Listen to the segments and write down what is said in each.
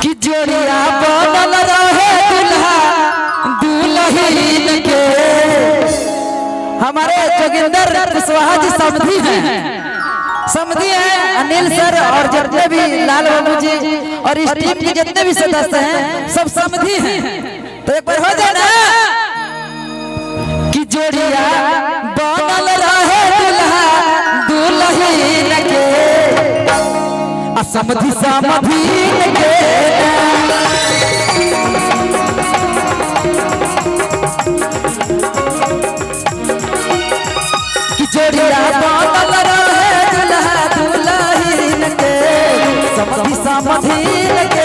कि जोड़िया बनल रहे दुल्हा दुल्हन के। हमारे जोगिंदर कुशवाहा जी समधी हैं, समधी हैं अनिल सर और जितने भी लाल बाबू जी और इस टीम के जितने भी सदस्य हैं सब समधी हैं। तो एक बार हो जाए ना कि जोड़िया बनल रहे दुल्हा दुल्हन के, समधी समधीन के। कि जोड़िया बनल रहे दुल्हा दुल्हन के, समधी समधीन के।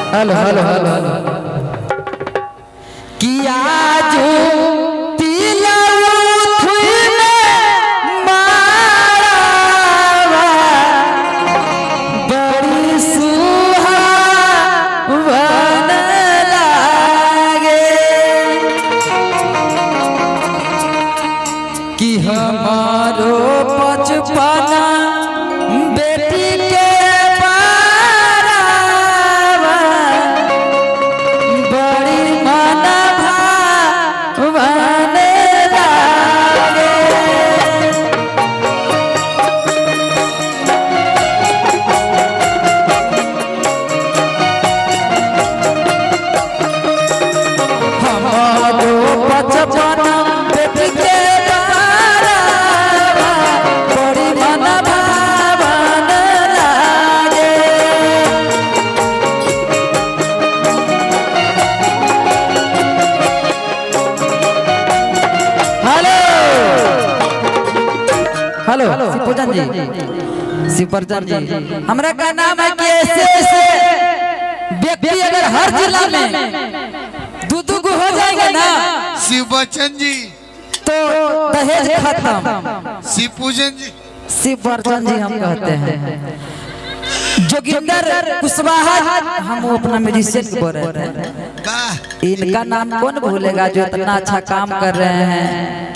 हेलो हेलो हेलो किया जो बड़ी सुहावन लागे कि हमारो बचपना बेटी के हेलो शिवपूजन जी, शिवपूजन जी, हमरा का नाम है कि ऐसे व्यक्ति अगर हर जिला में दू गो हो जाएंगे ना शिवपूजन जी तो दहेज खत्म। शिवपूजन जी, शिवपूजन जी हम कहते हैं। जोगिंदर कुशवाहा हम अपना म्यूजिशियन बोल रहे हैं, इनका नाम कौन भूलेगा जो इतना अच्छा काम कर रहे हैं।